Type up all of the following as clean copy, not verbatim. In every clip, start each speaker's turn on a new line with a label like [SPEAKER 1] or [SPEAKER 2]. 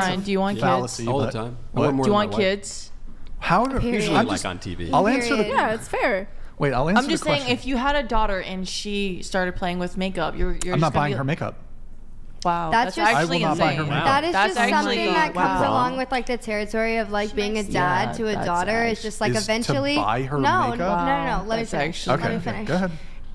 [SPEAKER 1] Brian, do you want
[SPEAKER 2] fallacy,
[SPEAKER 1] kids?
[SPEAKER 3] All the
[SPEAKER 2] but-
[SPEAKER 3] time.
[SPEAKER 2] What?
[SPEAKER 3] I want more
[SPEAKER 1] Do you
[SPEAKER 3] than
[SPEAKER 1] want
[SPEAKER 3] my wife.
[SPEAKER 1] kids?
[SPEAKER 2] How do
[SPEAKER 4] Period.
[SPEAKER 2] I'm
[SPEAKER 3] Like
[SPEAKER 2] just-
[SPEAKER 3] on TV.
[SPEAKER 2] I'll answer the.
[SPEAKER 4] Period.
[SPEAKER 5] Yeah, it's fair.
[SPEAKER 2] Wait, I'll answer
[SPEAKER 1] I'm just
[SPEAKER 2] the question.
[SPEAKER 1] saying, if you had a daughter and she started playing with makeup, you're
[SPEAKER 2] I'm
[SPEAKER 1] just
[SPEAKER 2] not
[SPEAKER 1] gonna
[SPEAKER 2] buying
[SPEAKER 1] be-
[SPEAKER 2] her makeup.
[SPEAKER 1] Wow,
[SPEAKER 4] That's just-
[SPEAKER 1] actually
[SPEAKER 2] I will not buy
[SPEAKER 1] insane.
[SPEAKER 2] her makeup.
[SPEAKER 4] That is
[SPEAKER 1] That's
[SPEAKER 4] just
[SPEAKER 1] actually
[SPEAKER 4] something that comes
[SPEAKER 1] wow.
[SPEAKER 4] along with like the territory of like being a dad
[SPEAKER 1] Yeah,
[SPEAKER 4] to a
[SPEAKER 1] that's
[SPEAKER 4] daughter. It's just like
[SPEAKER 2] Is to
[SPEAKER 4] eventually.
[SPEAKER 2] buy her
[SPEAKER 4] no,
[SPEAKER 2] makeup?
[SPEAKER 4] no. Let me
[SPEAKER 1] That's
[SPEAKER 4] finish.
[SPEAKER 1] actually-
[SPEAKER 2] Okay,
[SPEAKER 4] Let me
[SPEAKER 2] okay,
[SPEAKER 4] finish.
[SPEAKER 2] go ahead.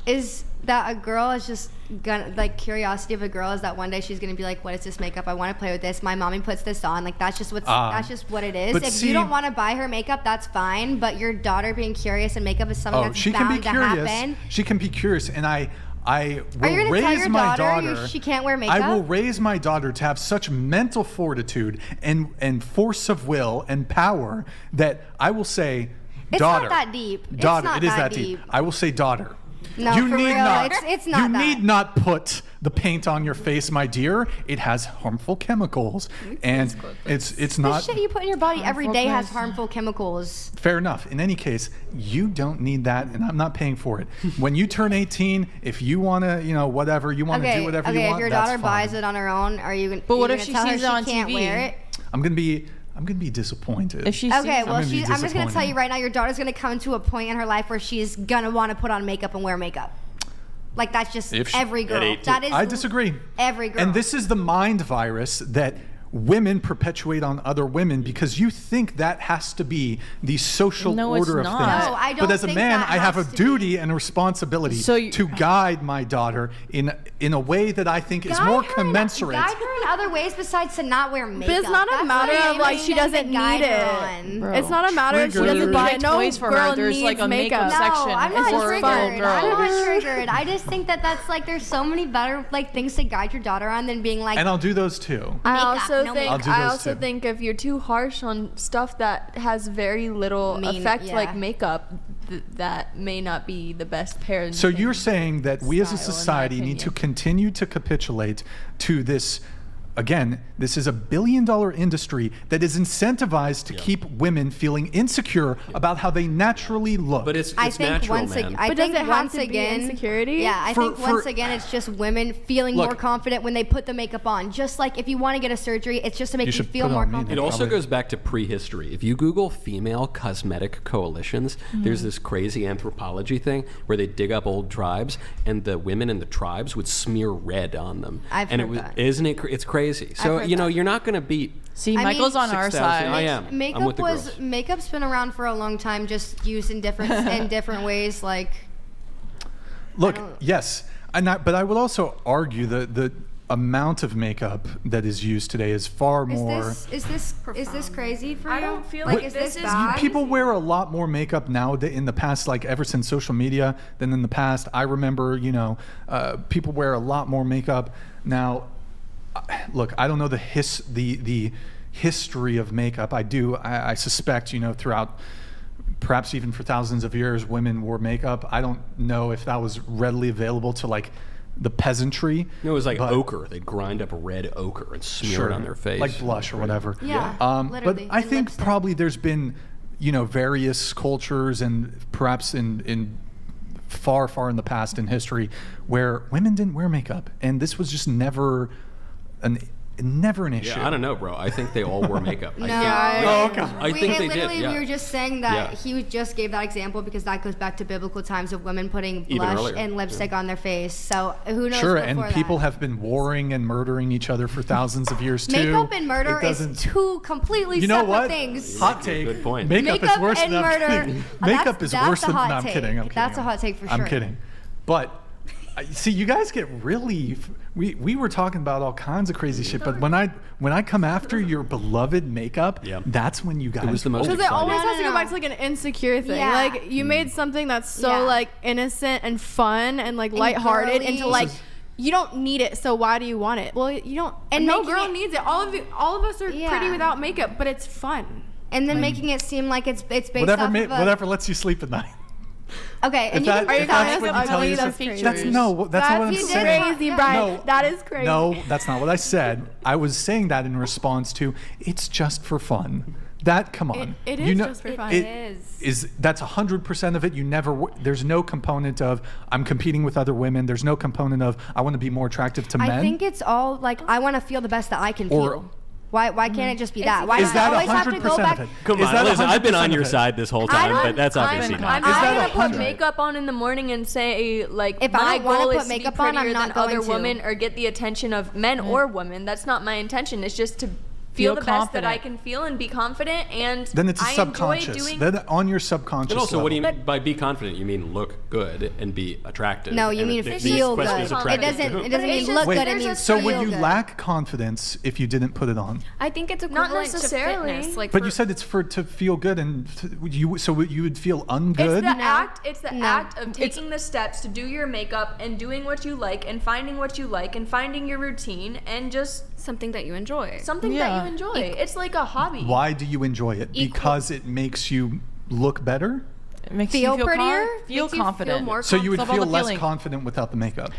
[SPEAKER 4] Is that a girl is just gonna like curiosity of a girl is that one day she's gonna be like, what is this makeup? I want to play with this. My mommy puts this on. Like that's just that's just what it is.
[SPEAKER 2] but
[SPEAKER 4] If
[SPEAKER 2] see-
[SPEAKER 4] you don't want to buy her makeup, that's fine. But your daughter being curious and makeup is something
[SPEAKER 2] Oh,
[SPEAKER 4] that's
[SPEAKER 2] she can
[SPEAKER 4] bound
[SPEAKER 2] be
[SPEAKER 4] to
[SPEAKER 2] curious.
[SPEAKER 4] happen.
[SPEAKER 2] She can be curious, and I
[SPEAKER 4] Are you
[SPEAKER 2] will
[SPEAKER 4] gonna
[SPEAKER 2] raise
[SPEAKER 4] tell your
[SPEAKER 2] my
[SPEAKER 4] daughter she can't wear makeup?
[SPEAKER 2] I will raise my daughter to have such mental fortitude and force of will and power that I will say,
[SPEAKER 4] It's
[SPEAKER 2] daughter.
[SPEAKER 4] not that deep. It's
[SPEAKER 2] Daughter,
[SPEAKER 4] not
[SPEAKER 2] it is
[SPEAKER 4] that
[SPEAKER 2] that deep.
[SPEAKER 4] deep.
[SPEAKER 2] I will say, daughter.
[SPEAKER 4] No,
[SPEAKER 2] you
[SPEAKER 4] for
[SPEAKER 2] need
[SPEAKER 4] real,
[SPEAKER 2] not.
[SPEAKER 4] it's not
[SPEAKER 2] You
[SPEAKER 4] that.
[SPEAKER 2] need not put the paint on your face, my dear. It has harmful chemicals, and it's
[SPEAKER 4] The
[SPEAKER 2] not.
[SPEAKER 4] shit you put in your body every day has
[SPEAKER 1] chemicals.
[SPEAKER 4] harmful chemicals.
[SPEAKER 2] Fair enough. In any case, you don't need that, and I'm not paying for it. When you turn 18, if you want to, whatever, you want to do whatever you want,
[SPEAKER 4] if your
[SPEAKER 2] that's
[SPEAKER 4] daughter
[SPEAKER 2] fine.
[SPEAKER 4] buys it on her own, are you gonna?
[SPEAKER 1] But what
[SPEAKER 4] you
[SPEAKER 1] if
[SPEAKER 4] gonna
[SPEAKER 1] she
[SPEAKER 4] tell her
[SPEAKER 1] sees it on
[SPEAKER 4] she can't
[SPEAKER 1] TV?
[SPEAKER 4] wear it?
[SPEAKER 2] I'm gonna be disappointed.
[SPEAKER 1] If she
[SPEAKER 4] Okay,
[SPEAKER 1] sees
[SPEAKER 4] well,
[SPEAKER 2] gonna be
[SPEAKER 4] I'm just gonna tell
[SPEAKER 2] disappointed.
[SPEAKER 4] you right now, your daughter's gonna come to a point in her life where she's gonna want to put on makeup and wear makeup. Like that's just
[SPEAKER 2] If she-
[SPEAKER 4] every girl.
[SPEAKER 3] at 18.
[SPEAKER 4] That is.
[SPEAKER 2] I disagree.
[SPEAKER 4] Every girl.
[SPEAKER 2] And this is the mind virus that women perpetuate on other women because you think that has to be the social
[SPEAKER 1] No, it's
[SPEAKER 2] order of
[SPEAKER 1] not.
[SPEAKER 2] things.
[SPEAKER 4] No, I don't
[SPEAKER 2] But as a
[SPEAKER 4] think
[SPEAKER 2] man,
[SPEAKER 4] that
[SPEAKER 2] I have a
[SPEAKER 4] has to
[SPEAKER 2] duty and a responsibility
[SPEAKER 1] So you-
[SPEAKER 2] to guide my daughter in a way that I think is
[SPEAKER 4] Guide
[SPEAKER 2] more
[SPEAKER 4] her
[SPEAKER 2] commensurate.
[SPEAKER 4] Guide her in other ways besides to not wear makeup.
[SPEAKER 5] But it's not a
[SPEAKER 4] That's
[SPEAKER 5] matter
[SPEAKER 4] the
[SPEAKER 5] of
[SPEAKER 4] main
[SPEAKER 5] like
[SPEAKER 4] thing
[SPEAKER 5] she
[SPEAKER 4] that
[SPEAKER 5] doesn't
[SPEAKER 4] guide
[SPEAKER 5] need
[SPEAKER 4] her
[SPEAKER 5] it.
[SPEAKER 4] on.
[SPEAKER 1] Bro.
[SPEAKER 5] It's not a matter if she
[SPEAKER 2] Triggers.
[SPEAKER 5] doesn't
[SPEAKER 1] Buy
[SPEAKER 5] need it. No
[SPEAKER 1] toys for her.
[SPEAKER 5] girl
[SPEAKER 1] There's,
[SPEAKER 5] needs
[SPEAKER 1] like, a makeup
[SPEAKER 5] makeup.
[SPEAKER 1] section.
[SPEAKER 4] No, I'm
[SPEAKER 1] It's
[SPEAKER 4] not
[SPEAKER 1] for
[SPEAKER 4] triggered.
[SPEAKER 1] full girls.
[SPEAKER 4] I'm not triggered. I just think that that's like there's so many better like things to guide your daughter on than being like.
[SPEAKER 2] And I'll do those too.
[SPEAKER 5] I
[SPEAKER 4] Makeup,
[SPEAKER 5] also
[SPEAKER 4] no
[SPEAKER 5] think
[SPEAKER 2] I'll do
[SPEAKER 5] I
[SPEAKER 2] those
[SPEAKER 5] also
[SPEAKER 2] too.
[SPEAKER 5] think if you're too harsh on stuff that has very little effect,
[SPEAKER 4] yeah.
[SPEAKER 5] like makeup, that may not be the best parenting.
[SPEAKER 2] So you're saying that we as a
[SPEAKER 5] style, in my
[SPEAKER 2] society need to
[SPEAKER 5] opinion.
[SPEAKER 2] continue to capitulate to this. Again, this is a billion-dollar industry that is incentivized to keep women feeling insecure about how they naturally look.
[SPEAKER 3] But it's
[SPEAKER 4] I think
[SPEAKER 3] natural,
[SPEAKER 4] once
[SPEAKER 3] man.
[SPEAKER 4] again, I
[SPEAKER 5] But does
[SPEAKER 4] think
[SPEAKER 5] it have
[SPEAKER 4] once
[SPEAKER 5] to be
[SPEAKER 4] again,
[SPEAKER 5] insecurity?
[SPEAKER 4] Yeah, I
[SPEAKER 2] For-
[SPEAKER 4] think once
[SPEAKER 2] for-
[SPEAKER 4] again it's just women feeling
[SPEAKER 2] Look.
[SPEAKER 4] more confident when they put the makeup on. Just like if you want to get a surgery, it's just to make
[SPEAKER 2] You
[SPEAKER 4] you
[SPEAKER 2] should
[SPEAKER 4] feel
[SPEAKER 2] put it
[SPEAKER 4] more
[SPEAKER 2] on me
[SPEAKER 4] confident.
[SPEAKER 3] It also
[SPEAKER 2] Probably.
[SPEAKER 3] goes back to prehistory. If you Google female cosmetic coalitions, there's this crazy anthropology thing where they dig up old tribes, and the women in the tribes would smear red on them.
[SPEAKER 4] I've
[SPEAKER 3] and
[SPEAKER 4] heard
[SPEAKER 3] it was,
[SPEAKER 4] that.
[SPEAKER 3] isn't it? It's crazy. So
[SPEAKER 4] heard
[SPEAKER 3] you know,
[SPEAKER 4] that.
[SPEAKER 3] you're not going to beat.
[SPEAKER 1] See,
[SPEAKER 4] I
[SPEAKER 1] Michael's
[SPEAKER 4] mean,
[SPEAKER 1] on our
[SPEAKER 3] 6,000
[SPEAKER 1] side.
[SPEAKER 3] I am. I'm
[SPEAKER 4] Makeup
[SPEAKER 3] with the
[SPEAKER 4] was
[SPEAKER 3] girls.
[SPEAKER 4] makeup's been around for a long time, just used in different in different ways. Like
[SPEAKER 2] Look, yes, but I would also argue that the amount of makeup that is used today is far more.
[SPEAKER 4] is this crazy for you?
[SPEAKER 6] I don't feel
[SPEAKER 4] like
[SPEAKER 6] like
[SPEAKER 4] is
[SPEAKER 6] this
[SPEAKER 4] this
[SPEAKER 6] is
[SPEAKER 4] bad?
[SPEAKER 2] People wear a lot more makeup now in the past, like ever since social media, than in the past. I remember, people wear a lot more makeup now. Look, I don't know the history of makeup. I suspect, throughout, perhaps even for thousands of years, women wore makeup. I don't know if that was readily available to like the peasantry.
[SPEAKER 3] It was like
[SPEAKER 2] but-
[SPEAKER 3] ochre. They'd grind up red ochre and smear it on their face.
[SPEAKER 2] like blush or whatever.
[SPEAKER 4] Yeah,
[SPEAKER 2] But
[SPEAKER 4] literally,
[SPEAKER 2] I
[SPEAKER 4] and
[SPEAKER 2] think
[SPEAKER 4] lipstick.
[SPEAKER 2] probably there's been, various cultures and perhaps in far, far in the past in history where women didn't wear makeup, and this was just never an issue.
[SPEAKER 3] Yeah, I don't know, bro. I think they all wore makeup.
[SPEAKER 4] No.
[SPEAKER 3] I think,
[SPEAKER 2] okay.
[SPEAKER 3] I think they did.
[SPEAKER 4] literally,
[SPEAKER 3] Yeah.
[SPEAKER 4] we were just saying that
[SPEAKER 3] Yeah.
[SPEAKER 4] he just gave that example because that goes back to biblical times of women putting
[SPEAKER 3] Even
[SPEAKER 4] blush
[SPEAKER 3] earlier,
[SPEAKER 4] and lipstick on their face. So who knows?
[SPEAKER 2] Sure,
[SPEAKER 4] before
[SPEAKER 2] and people
[SPEAKER 4] that.
[SPEAKER 2] have been warring and murdering each other for thousands of years too.
[SPEAKER 4] Makeup and murder
[SPEAKER 2] It
[SPEAKER 4] is
[SPEAKER 2] doesn't-
[SPEAKER 4] two completely
[SPEAKER 2] You know
[SPEAKER 4] separate
[SPEAKER 2] what?
[SPEAKER 4] things.
[SPEAKER 2] Hot take.
[SPEAKER 3] Good point.
[SPEAKER 2] Makeup is
[SPEAKER 4] Makeup
[SPEAKER 2] worse
[SPEAKER 4] and
[SPEAKER 2] than
[SPEAKER 4] murder.
[SPEAKER 2] Makeup is
[SPEAKER 4] That's
[SPEAKER 2] worse
[SPEAKER 4] a
[SPEAKER 2] than.
[SPEAKER 4] hot
[SPEAKER 2] No, I'm
[SPEAKER 4] take.
[SPEAKER 2] kidding. I'm kidding.
[SPEAKER 4] That's a hot take for
[SPEAKER 2] I'm
[SPEAKER 4] sure.
[SPEAKER 2] kidding. But see, you guys get really. We were talking about all kinds of crazy shit, but when I come after your beloved makeup,
[SPEAKER 3] Yeah.
[SPEAKER 2] that's when you guys.
[SPEAKER 3] was the most
[SPEAKER 5] Because it
[SPEAKER 3] exciting.
[SPEAKER 5] always
[SPEAKER 4] No,
[SPEAKER 5] has to
[SPEAKER 4] no,
[SPEAKER 5] go
[SPEAKER 4] no.
[SPEAKER 5] back to like an insecure thing.
[SPEAKER 4] Yeah.
[SPEAKER 5] Like you made something that's so
[SPEAKER 4] Yeah.
[SPEAKER 5] like innocent and fun and like lighthearted
[SPEAKER 4] girly.
[SPEAKER 5] into like you don't need it, so why do you want it? Well, you don't.
[SPEAKER 4] And
[SPEAKER 5] And no
[SPEAKER 4] making
[SPEAKER 5] girl
[SPEAKER 4] it-
[SPEAKER 5] needs it. All of us are
[SPEAKER 4] Yeah.
[SPEAKER 5] pretty without makeup, but it's fun.
[SPEAKER 4] And then making it seem like it's based
[SPEAKER 2] whatever
[SPEAKER 4] off of a,
[SPEAKER 2] whatever lets you sleep at night.
[SPEAKER 4] Okay, and
[SPEAKER 2] If
[SPEAKER 4] you
[SPEAKER 2] that-
[SPEAKER 4] can
[SPEAKER 2] if
[SPEAKER 4] do
[SPEAKER 2] that's
[SPEAKER 4] that.
[SPEAKER 2] what you
[SPEAKER 5] I'm
[SPEAKER 2] tell
[SPEAKER 5] telling you
[SPEAKER 2] yourself-
[SPEAKER 5] that's crazy.
[SPEAKER 2] That's not what I'm
[SPEAKER 4] you did
[SPEAKER 2] saying.
[SPEAKER 5] Crazy,
[SPEAKER 4] Yeah.
[SPEAKER 5] Brian.
[SPEAKER 2] No.
[SPEAKER 5] That is crazy.
[SPEAKER 2] No, that's not what I said. I was saying that in response to it's just for fun. That come on.
[SPEAKER 5] It
[SPEAKER 2] You
[SPEAKER 5] is
[SPEAKER 2] know-
[SPEAKER 5] just for fun.
[SPEAKER 4] It is.
[SPEAKER 2] That's 100% of it. You never. There's no component of I'm competing with other women. There's no component of I want to be more attractive to men.
[SPEAKER 4] I think it's all like I want to feel the best that I can
[SPEAKER 2] or
[SPEAKER 4] feel. Why can't it just be that? Why
[SPEAKER 2] Is
[SPEAKER 4] does it
[SPEAKER 2] that
[SPEAKER 4] always have to
[SPEAKER 2] 100%
[SPEAKER 4] go
[SPEAKER 2] of
[SPEAKER 4] back?
[SPEAKER 2] it?
[SPEAKER 3] Come
[SPEAKER 2] Is
[SPEAKER 3] on,
[SPEAKER 2] that
[SPEAKER 3] listen, I've been
[SPEAKER 2] 100%
[SPEAKER 3] on your
[SPEAKER 2] of it?
[SPEAKER 3] side this whole time, but that's
[SPEAKER 1] I'm
[SPEAKER 3] obviously
[SPEAKER 1] not.
[SPEAKER 3] not.
[SPEAKER 2] Is
[SPEAKER 5] I'm
[SPEAKER 2] that
[SPEAKER 5] gonna put
[SPEAKER 2] 100?
[SPEAKER 5] makeup on in the morning and say like
[SPEAKER 4] If I
[SPEAKER 5] my
[SPEAKER 4] don't wanna
[SPEAKER 5] goal
[SPEAKER 4] put
[SPEAKER 5] is to be
[SPEAKER 4] makeup on, I'm
[SPEAKER 5] prettier
[SPEAKER 4] not
[SPEAKER 5] than other
[SPEAKER 4] going to.
[SPEAKER 5] women or get the attention of men or women. That's not my intention. It's just to feel the best that I can feel and be confident. And
[SPEAKER 2] Then it's a
[SPEAKER 5] I
[SPEAKER 2] subconscious.
[SPEAKER 5] enjoy doing.
[SPEAKER 2] Then on your subconscious
[SPEAKER 3] And also, what do you
[SPEAKER 2] level.
[SPEAKER 3] mean by be confident? You mean look good and be attractive?
[SPEAKER 4] No, you
[SPEAKER 3] And
[SPEAKER 4] mean
[SPEAKER 3] the
[SPEAKER 4] feel
[SPEAKER 3] question
[SPEAKER 4] good.
[SPEAKER 3] is
[SPEAKER 4] It
[SPEAKER 3] attractive to
[SPEAKER 4] doesn't.
[SPEAKER 3] whom?
[SPEAKER 4] It doesn't
[SPEAKER 5] But
[SPEAKER 4] mean
[SPEAKER 5] it's
[SPEAKER 4] look
[SPEAKER 5] just-
[SPEAKER 4] good. It
[SPEAKER 5] there's
[SPEAKER 4] means
[SPEAKER 2] So
[SPEAKER 4] feel
[SPEAKER 2] would you
[SPEAKER 4] good.
[SPEAKER 2] lack confidence if you didn't put it on?
[SPEAKER 6] I think it's
[SPEAKER 5] Not
[SPEAKER 6] equivalent to
[SPEAKER 5] necessarily.
[SPEAKER 6] fitness. Like
[SPEAKER 2] But
[SPEAKER 6] for-
[SPEAKER 2] you said it's to feel good, and you would feel
[SPEAKER 5] It's
[SPEAKER 2] ungood.
[SPEAKER 5] the act. It's the
[SPEAKER 4] No.
[SPEAKER 5] act of taking the steps to do your makeup and doing what you like and finding what you like and finding your routine and just
[SPEAKER 6] something that you enjoy.
[SPEAKER 5] something
[SPEAKER 1] Yeah.
[SPEAKER 5] that you enjoy. It's like a hobby.
[SPEAKER 2] Why do you enjoy it? Because it makes you look better.
[SPEAKER 1] It makes
[SPEAKER 4] Feel
[SPEAKER 1] you feel
[SPEAKER 4] prettier?
[SPEAKER 1] feel
[SPEAKER 6] Makes you feel
[SPEAKER 1] confident.
[SPEAKER 6] more
[SPEAKER 2] So you would
[SPEAKER 1] It's all
[SPEAKER 2] feel
[SPEAKER 1] about the
[SPEAKER 2] less
[SPEAKER 1] feeling.
[SPEAKER 2] confident without the makeup.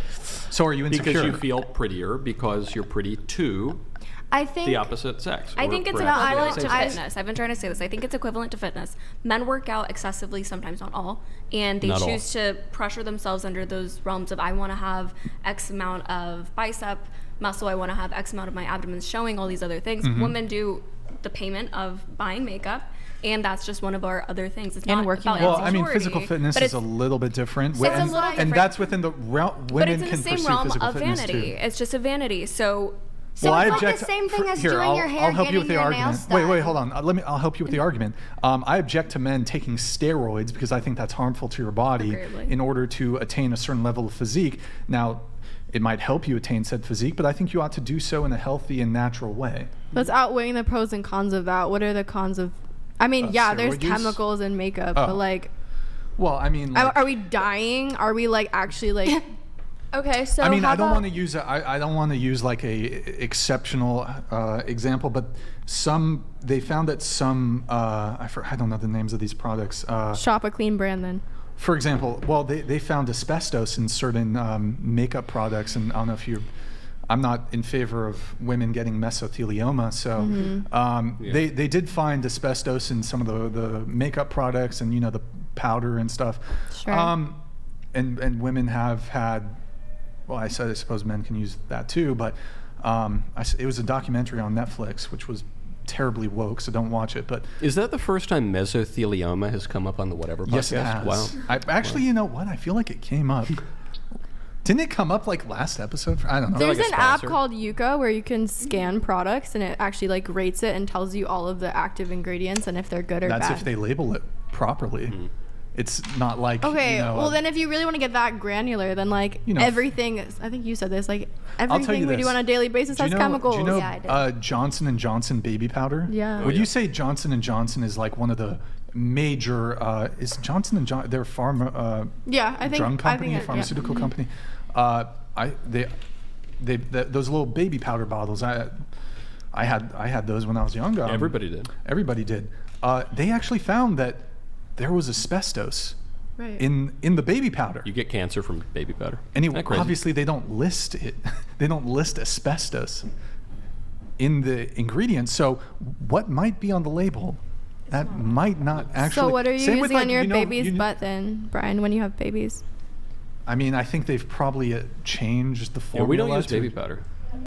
[SPEAKER 2] So are you insecure?
[SPEAKER 3] Because you feel prettier because you're pretty to
[SPEAKER 4] I think
[SPEAKER 3] the opposite sex.
[SPEAKER 6] I
[SPEAKER 3] or
[SPEAKER 6] think it's
[SPEAKER 3] perhaps the
[SPEAKER 6] equivalent to
[SPEAKER 3] same sex.
[SPEAKER 6] fitness. I've been trying to say this. I think it's equivalent to fitness. Men work out excessively, sometimes not all, and they
[SPEAKER 3] Not all.
[SPEAKER 6] choose to pressure themselves under those realms of I want to have X amount of bicep muscle, I want to have X amount of my abdomen showing, all these other things.
[SPEAKER 2] Mm-hmm.
[SPEAKER 6] Women do the payment of buying makeup, and that's just one of our other things. It's
[SPEAKER 1] And
[SPEAKER 6] not
[SPEAKER 1] working
[SPEAKER 6] about
[SPEAKER 1] out.
[SPEAKER 2] Well, I mean,
[SPEAKER 6] insecurity,
[SPEAKER 2] physical fitness
[SPEAKER 6] but
[SPEAKER 2] is a
[SPEAKER 6] it's-
[SPEAKER 2] little bit different.
[SPEAKER 6] It's a
[SPEAKER 2] and,
[SPEAKER 6] little
[SPEAKER 2] and
[SPEAKER 6] different.
[SPEAKER 2] that's within the realm.
[SPEAKER 6] but
[SPEAKER 2] Women
[SPEAKER 6] it's in
[SPEAKER 2] can
[SPEAKER 6] the same
[SPEAKER 2] pursue
[SPEAKER 6] realm
[SPEAKER 2] physical
[SPEAKER 6] of
[SPEAKER 2] fitness
[SPEAKER 6] vanity.
[SPEAKER 2] too.
[SPEAKER 6] It's just a vanity. So
[SPEAKER 4] So
[SPEAKER 2] I
[SPEAKER 4] it's like
[SPEAKER 2] object.
[SPEAKER 4] the same thing as
[SPEAKER 2] here,
[SPEAKER 4] doing
[SPEAKER 2] I'll,
[SPEAKER 4] your hair,
[SPEAKER 2] I'll help you with
[SPEAKER 4] getting
[SPEAKER 2] the
[SPEAKER 4] your nails
[SPEAKER 2] argument. Wait,
[SPEAKER 4] done.
[SPEAKER 2] hold on. I'll help you with the argument. I object to men taking steroids because I think that's harmful to your body
[SPEAKER 6] Agreeably.
[SPEAKER 2] in order to attain a certain level of physique. Now, it might help you attain said physique, but I think you ought to do so in a healthy and natural way.
[SPEAKER 5] Let's outweighing the pros and cons of that. What are the cons of? I mean, yeah, there's
[SPEAKER 2] steroid use?
[SPEAKER 5] chemicals in makeup,
[SPEAKER 2] Oh.
[SPEAKER 5] but like,
[SPEAKER 2] Well, I mean, like,
[SPEAKER 5] are we dying? Are we like actually like? Okay, so
[SPEAKER 2] I mean,
[SPEAKER 5] how
[SPEAKER 2] I don't
[SPEAKER 5] about-
[SPEAKER 2] want to use I don't want to use like a exceptional example, but they found that some I don't know the names of these products.
[SPEAKER 5] shop a clean brand then.
[SPEAKER 2] For example, well, they found asbestos in certain makeup products, and I don't know if I'm not in favor of women getting mesothelioma, so they did find asbestos in some of the makeup products and the powder and stuff.
[SPEAKER 5] Sure.
[SPEAKER 2] And women have had, well, I suppose men can use that too, but it was a documentary on Netflix which was terribly woke, so don't watch it. But
[SPEAKER 3] Is that the first time mesothelioma has come up on the Whatever podcast?
[SPEAKER 2] yes, it has.
[SPEAKER 3] Wow.
[SPEAKER 2] I actually, you know what? I feel like it came up. Didn't it come up like last episode? I don't know.
[SPEAKER 5] There's
[SPEAKER 3] like a
[SPEAKER 5] an app
[SPEAKER 3] sponsor.
[SPEAKER 5] called Yuka where you can scan products and it actually like rates it and tells you all of the active ingredients and if they're good or
[SPEAKER 2] That's
[SPEAKER 5] bad.
[SPEAKER 2] if they label it properly.
[SPEAKER 3] Mm-hmm.
[SPEAKER 2] It's not like
[SPEAKER 5] Okay, well
[SPEAKER 2] a-
[SPEAKER 5] then if you really want to get that granular, then like everything is, I think you said this, like
[SPEAKER 2] I'll tell
[SPEAKER 5] everything
[SPEAKER 2] you
[SPEAKER 5] we do
[SPEAKER 2] this.
[SPEAKER 5] on a daily basis
[SPEAKER 2] Do you
[SPEAKER 5] has
[SPEAKER 2] know,
[SPEAKER 5] chemicals.
[SPEAKER 2] Do you know
[SPEAKER 4] Yeah, I did.
[SPEAKER 2] Johnson and Johnson baby powder?
[SPEAKER 5] Yeah.
[SPEAKER 2] Would
[SPEAKER 3] yeah.
[SPEAKER 2] you say Johnson and Johnson is like one of the major? Is Johnson and Johnson their pharma?
[SPEAKER 5] Yeah, I think
[SPEAKER 2] drug
[SPEAKER 5] I
[SPEAKER 2] company,
[SPEAKER 5] think
[SPEAKER 2] pharmaceutical company. Those little baby powder bottles. I had those when I was younger.
[SPEAKER 3] Everybody did.
[SPEAKER 2] Everybody did. They actually found that there was asbestos
[SPEAKER 5] Right.
[SPEAKER 2] in the baby powder.
[SPEAKER 3] You get cancer from baby powder.
[SPEAKER 2] Anyway,
[SPEAKER 3] Isn't that crazy?
[SPEAKER 2] obviously they don't list it. They don't list asbestos in the ingredients. So what might be on the label that might not actually.
[SPEAKER 5] So what are you
[SPEAKER 2] Same with,
[SPEAKER 5] using on
[SPEAKER 2] like,
[SPEAKER 5] your
[SPEAKER 2] you know,
[SPEAKER 5] baby's butt then, Brian, when you have babies?
[SPEAKER 2] I mean, I think they've probably changed the
[SPEAKER 3] Yeah,
[SPEAKER 2] formula.
[SPEAKER 3] we don't use
[SPEAKER 2] to-
[SPEAKER 3] baby powder.